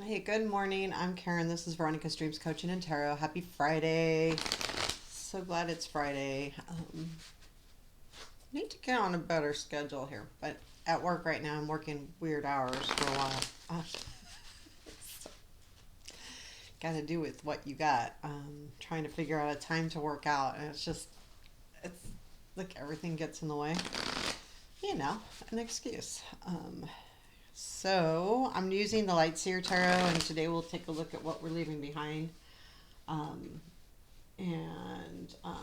Hey, good morning. I'm Karen. This is Veronica's Dreams Coaching and Tarot. Happy Friday. So glad it's Friday. Need to get on a better schedule here, but at work right now, I'm working weird hours for a while. Got to do with what you got. Trying to figure out a time to work out, and it's like everything gets in the way. You know, an excuse. So I'm using the Light Seer Tarot, and today we'll take a look at what we're leaving behind. Um, and Hang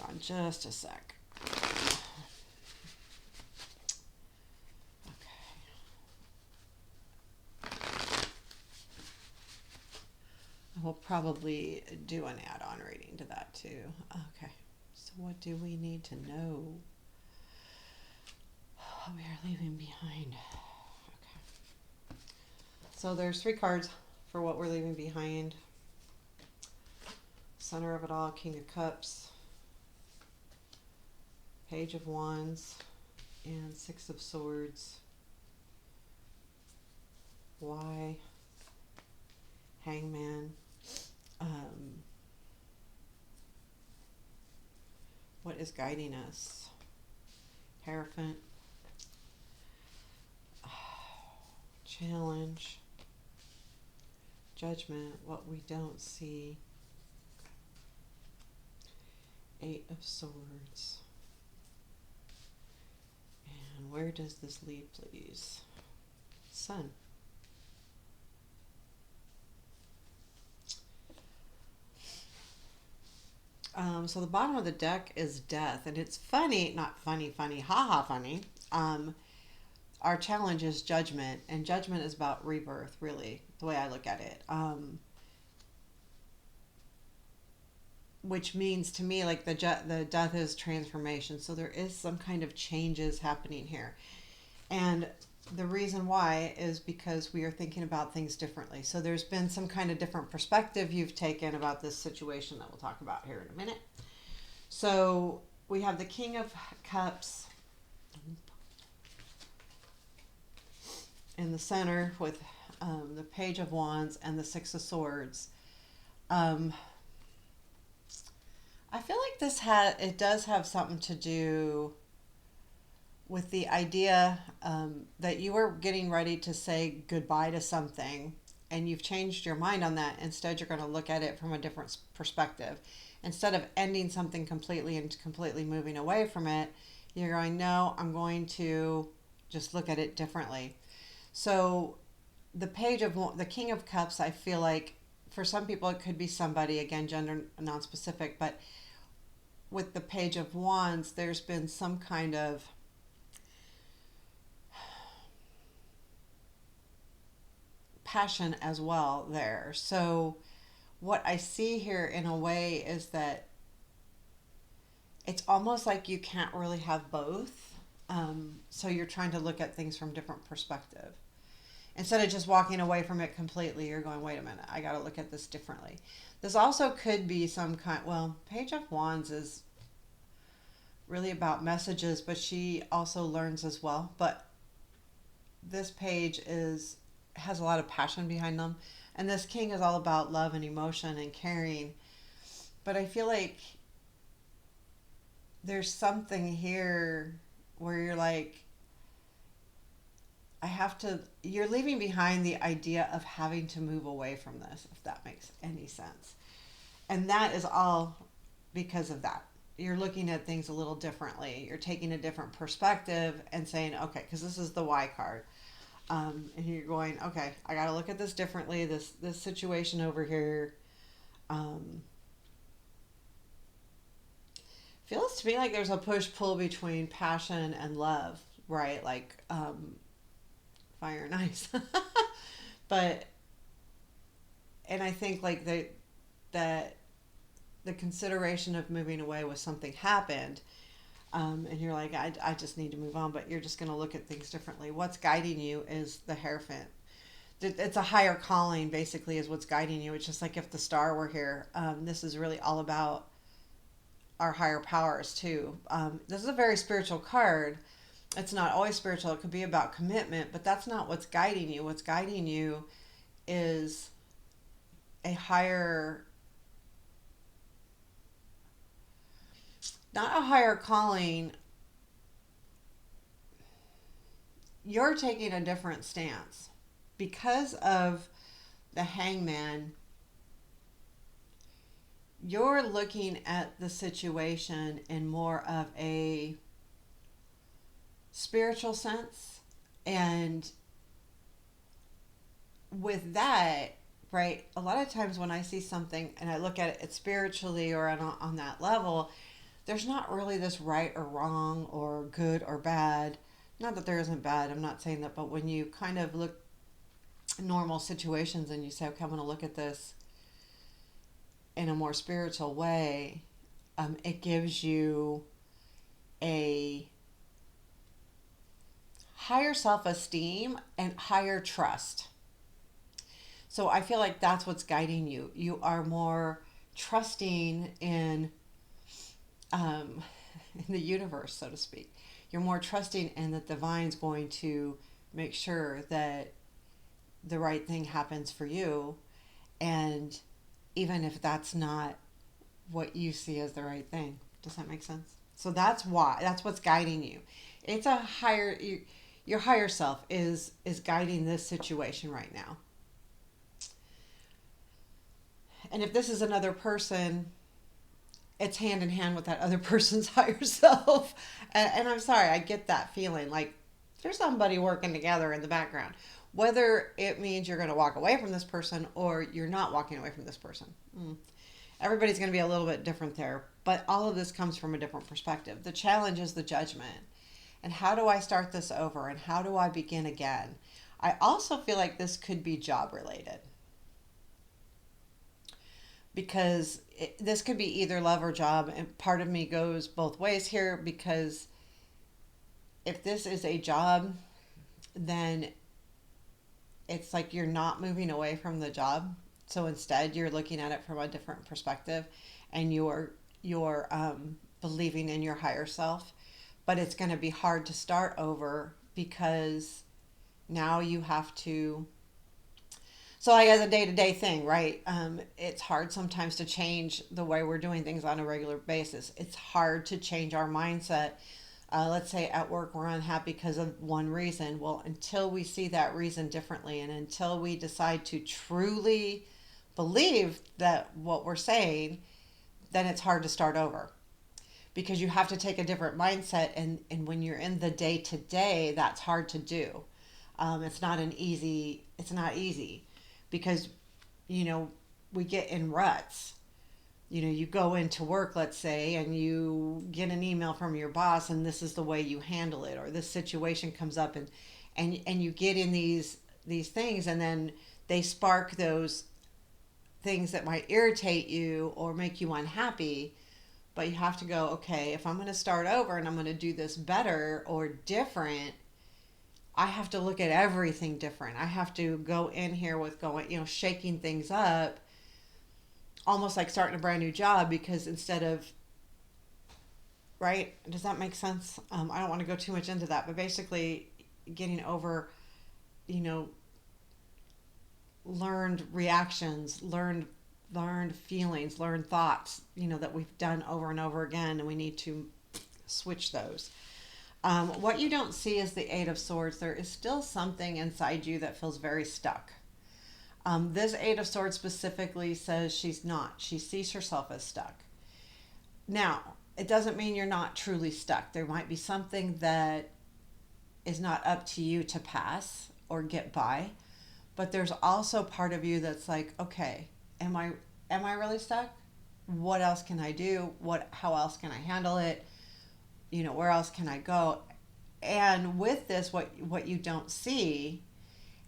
on just a sec. Okay. We'll probably do an add-on reading to that too. Okay. So what do we need to know? We are leaving behind. Okay. So there's three cards for what we're leaving behind. Center of it all, King of Cups, Page of Wands, and Six of Swords. Why? Hangman. What is guiding us? Hierophant. Challenge. Judgment. What we don't see. Eight of Swords. And where does this lead, please? Sun. So the bottom of the deck is death, and it's funny, not funny, funny, haha, funny. Our challenge is judgment, and judgment is about rebirth, really, the way I look at it. Which means to me, like the death is transformation. So there is some kind of changes happening here, and the reason why is because we are thinking about things differently. So there's been some kind of different perspective you've taken about this situation that we'll talk about here in a minute. So we have the King of Cups in the center with the Page of Wands and the Six of Swords. Um, I feel like it does have something to do with the idea that you were getting ready to say goodbye to something and you've changed your mind on that. Instead, you're going to look at it from a different perspective. Instead of ending something completely and completely moving away from it, you're going, no, I'm going to just look at it differently. So the King of Cups, I feel like for some people it could be somebody, again, gender non-specific, but with the Page of Wands, there's been some kind of passion as well there. So what I see here in a way is that it's almost like you can't really have both. So you're trying to look at things from different perspective. Instead of just walking away from it completely, you're going, wait a minute, I got to look at this differently. This also could be some kind, well, Page of Wands is really about messages, but she also learns as well. But this page has a lot of passion behind them. And this king is all about love and emotion and caring. But I feel like there's something here where you're like, you're leaving behind the idea of having to move away from this, if that makes any sense. And that is all because of that. You're looking at things a little differently. You're taking a different perspective and saying, okay, because this is the Y card. And you're going, okay, I got to look at this differently. This situation over here feels to me like there's a push pull between passion and love, right? Like fire and ice. But and I think like that the consideration of moving away was something happened, and you're like, I just need to move on, but you're just going to look at things differently. What's guiding you is the Hierophant. It's a higher calling, basically, is what's guiding you. It's just like if the star were here. This is really all about our higher powers, too. This is a very spiritual card, It's not always spiritual. It could be about commitment, but that's not what's guiding you. What's guiding you is a higher, not a higher calling. You're taking a different stance because of the hangman. You're looking at the situation in more of a spiritual sense. And with that, right, a lot of times when I see something and I look at it spiritually or on that level, there's not really this right or wrong or good or bad. Not that there isn't bad, I'm not saying that, but when you kind of look at normal situations and you say, okay, I'm going to look at this in a more spiritual way, it gives you a higher self esteem and higher trust. So I feel like that's what's guiding you. You are more trusting um, in the universe, so to speak. You're more trusting in that the divine's going to make sure that the right thing happens for you. And even if that's not what you see as the right thing. Does that make sense? So that's why. That's what's guiding you. It's a higher your higher self is guiding this situation right now. And if this is another person, it's hand in hand with that other person's higher self. And I'm sorry, I get that feeling like there's somebody working together in the background. Whether it means you're going to walk away from this person or you're not walking away from this person. Everybody's going to be a little bit different there, but all of this comes from a different perspective. The challenge is the judgment. And how do I start this over? And how do I begin again? I also feel like this could be job related because this could be either love or job. And part of me goes both ways here because if this is a job, then it's like you're not moving away from the job. So instead, you're looking at it from a different perspective, and you're believing in your higher self. But it's going to be hard to start over because now you have to. So like as a day to day thing, right? It's hard sometimes to change the way we're doing things on a regular basis. It's hard to change our mindset. Let's say at work we're unhappy because of one reason. Well, until we see that reason differently and until we decide to truly believe that what we're saying, then it's hard to start over because you have to take a different mindset. And when you're in the day to day, that's hard to do. It's not easy because, you know, we get in ruts. You know, you go into work, let's say, and you get an email from your boss and this is the way you handle it, or this situation comes up and you get in these things and then they spark those things that might irritate you or make you unhappy. But you have to go, okay, if I'm going to start over and I'm going to do this better or different, I have to look at everything different. I have to go in here with shaking things up, almost like starting a brand new job because instead of, right? Does that make sense? I don't want to go too much into that, but basically getting over, you know, learned reactions, learned feelings, learned thoughts, that we've done over and over again, and we need to switch those. What you don't see is the Eight of Swords. There is still something inside you that feels very stuck. This Eight of Swords specifically says she's not. She sees herself as stuck. Now, it doesn't mean you're not truly stuck. There might be something that is not up to you to pass or get by, but there's also part of you that's like, okay, am I really stuck? What else can I do? How else can I handle it? Where else can I go? And with this, what you don't see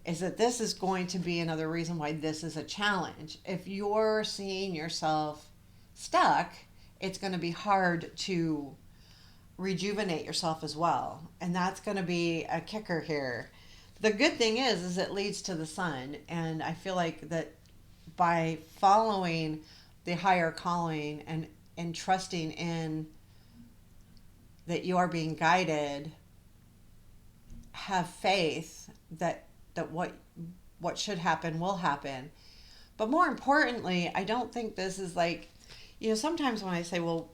is that this is going to be another reason why this is a challenge. If you're seeing yourself stuck, it's going to be hard to rejuvenate yourself as well. And that's going to be a kicker here. The good thing is it leads to the sun. And I feel like that by following the higher calling and trusting in that you are being guided, have faith that what should happen will happen. But more importantly, I don't think this is like, sometimes when I say, well,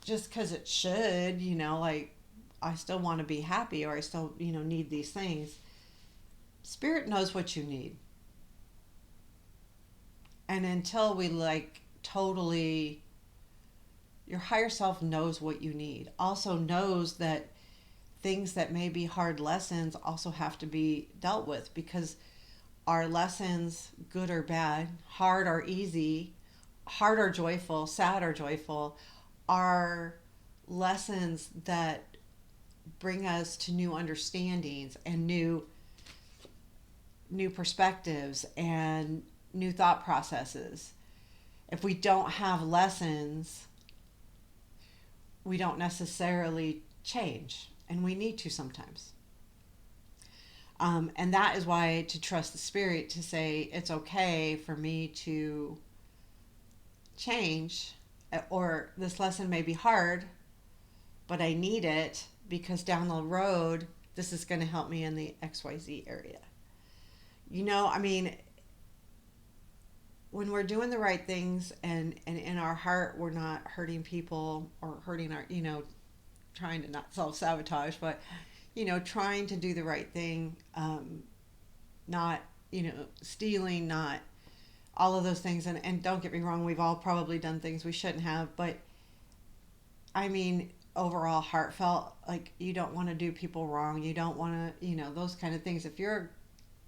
just because it should, like I still want to be happy, or I still, need these things. Spirit knows what you need. And until we like totally, your higher self knows what you need, also knows that things that may be hard lessons also have to be dealt with, because our lessons, good or bad, hard or easy, hard or joyful, sad or joyful, are lessons that bring us to new understandings and new perspectives and new thought processes. If we don't have lessons, we don't necessarily change, and we need to sometimes. And that is why to trust the spirit, to say it's okay for me to change, or this lesson may be hard, but I need it because down the road, this is going to help me in the XYZ area. I mean, when we're doing the right things, and in our heart, we're not hurting people or hurting our, trying to not self sabotage, but, trying to do the right thing, not, stealing, not all of those things. And don't get me wrong, we've all probably done things we shouldn't have, but I mean, overall heartfelt, like you don't want to do people wrong. You don't want to, those kind of things. If you're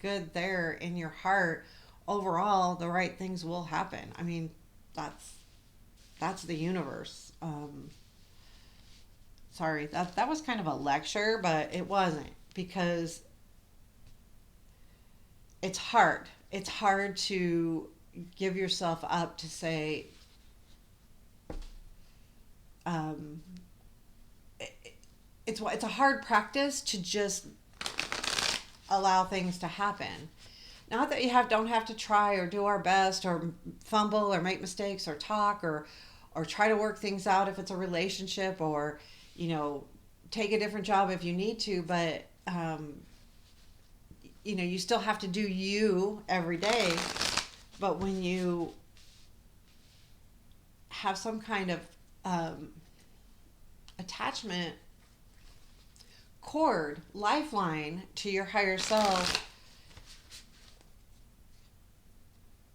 good there in your heart, overall, the right things will happen. I mean, that's the universe. Sorry, that was kind of a lecture, but it wasn't, because it's hard. It's hard to give yourself up to say, um, it's a hard practice to just allow things to happen. Not that you don't have to try or do our best or fumble or make mistakes or talk or try to work things out if it's a relationship, or take a different job if you need to, but you still have to do you every day. But when you have some kind of attachment cord, lifeline to your higher self,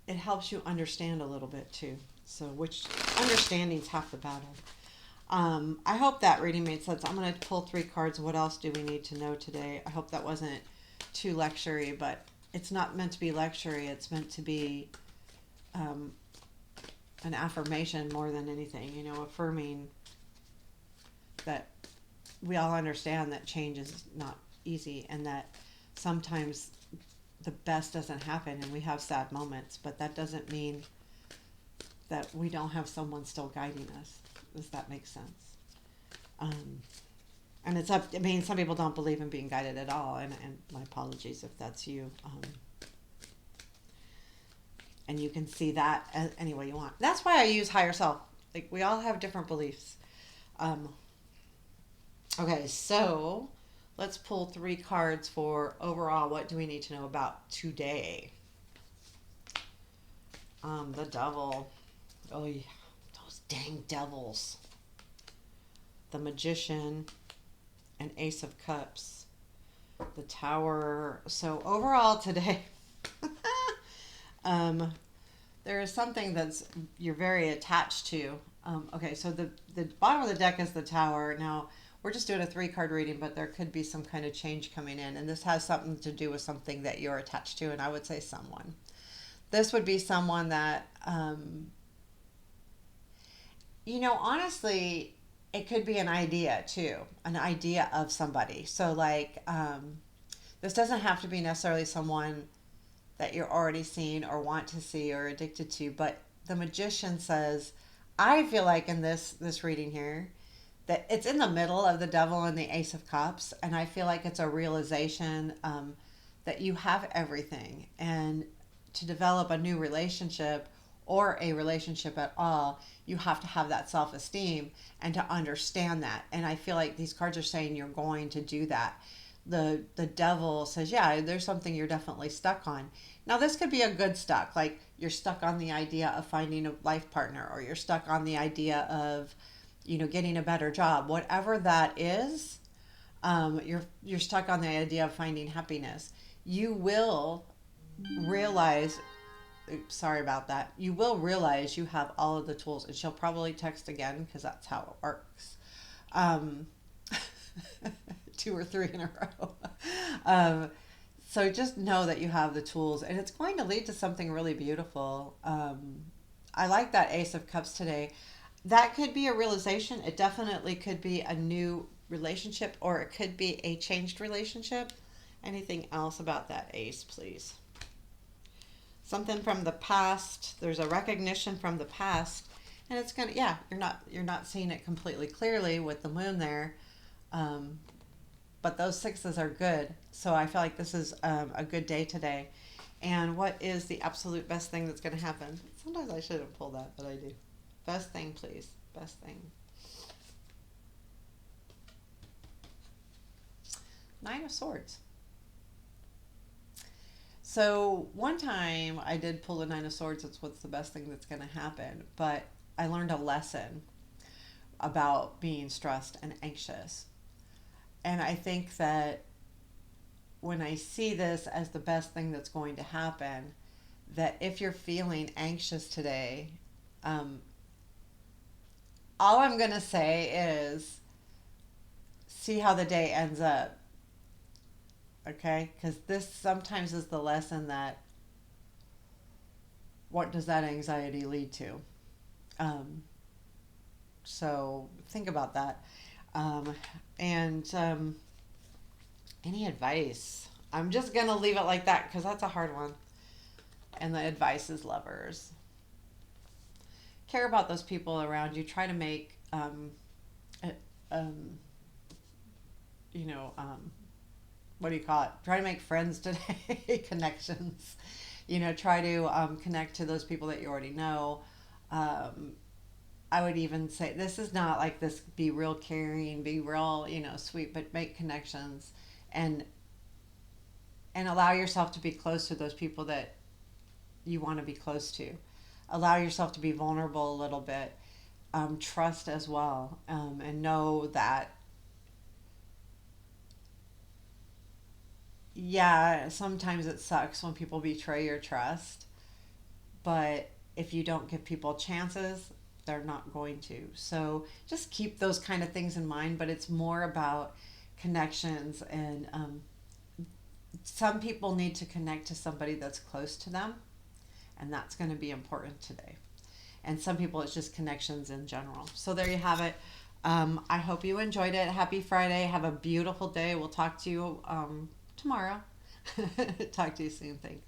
it helps you understand a little bit too. So, which understanding's half the battle. I hope that reading made sense. I'm going to pull 3 cards. What else do we need to know today? I hope that wasn't too lectury, but it's not meant to be lectury. It's meant to be an affirmation more than anything, affirming that we all understand that change is not easy, and that sometimes the best doesn't happen and we have sad moments, but that doesn't mean that we don't have someone still guiding us. Does that make sense? And it's up, I mean, some people don't believe in being guided at all, and my apologies if that's you. And you can see that any way you want. That's why I use higher self. Like, we all have different beliefs. Okay, so let's pull 3 cards for overall. What do we need to know about today? The devil. Oh, yeah. Those dang devils. The magician and Ace of Cups. The Tower. So overall today, there is something that's you're very attached to. Okay, so the bottom of the deck is the Tower. Now, we're just doing a 3-card reading, but there could be some kind of change coming in. And this has something to do with something that you're attached to, and I would say someone. This would be someone that, honestly, it could be an idea too, an idea of somebody. So like, this doesn't have to be necessarily someone that you're already seeing or want to see or addicted to, but the Magician says, I feel like in this reading here, that it's in the middle of the Devil and the Ace of Cups, and I feel like it's a realization that you have everything, and to develop a new relationship or a relationship at all, you have to have that self-esteem and to understand that. And I feel like these cards are saying you're going to do that. the devil says, yeah, there's something you're definitely stuck on. Now, this could be a good stuck, like you're stuck on the idea of finding a life partner, or you're stuck on the idea of, getting a better job. Whatever that is, you're stuck on the idea of finding happiness. You will realize, oops, sorry about that. You will realize you have all of the tools, and she'll probably text again because that's how it works. Um, two or three in a row. um, so just know that you have the tools, and it's going to lead to something really beautiful. I like that Ace of Cups today. That could be a realization. It definitely could be a new relationship, or it could be a changed relationship. Anything else about that Ace, please? Something from the past. There's a recognition from the past, and it's gonna, yeah, you're not seeing it completely clearly with the moon there. Um, but those sixes are good. So I feel like this is a good day today. And what is the absolute best thing that's going to happen? Sometimes I shouldn't pull that, but I do. Best thing, please. Best thing. Nine of Swords. So one time I did pull the Nine of Swords. It's what's the best thing that's going to happen. But I learned a lesson about being stressed and anxious. And I think that when I see this as the best thing that's going to happen, that if you're feeling anxious today, um, all I'm going to say is see how the day ends up. Okay? Because this sometimes is the lesson that what does that anxiety lead to? Um, so think about that. Um, and any advice? I'm just going to leave it like that because that's a hard one. And the advice is lovers. Care about those people around you. Try to make, uh, um, you know, what do you call it? Try to make friends today, connections. Try to connect to those people that you already know. Um, I would even say this is not like this be real caring, be real, sweet, but make connections and and allow yourself to be close to those people that you want to be close to. Allow yourself to be vulnerable a little bit. Trust as well, and know that, yeah, sometimes it sucks when people betray your trust, but if you don't give people chances, they're not going to. So just keep those kind of things in mind, but it's more about connections. And some people need to connect to somebody that's close to them, and that's going to be important today. And some people, it's just connections in general. So there you have it. I hope you enjoyed it. Happy Friday. Have a beautiful day. We'll talk to you tomorrow. Talk to you soon. Thanks.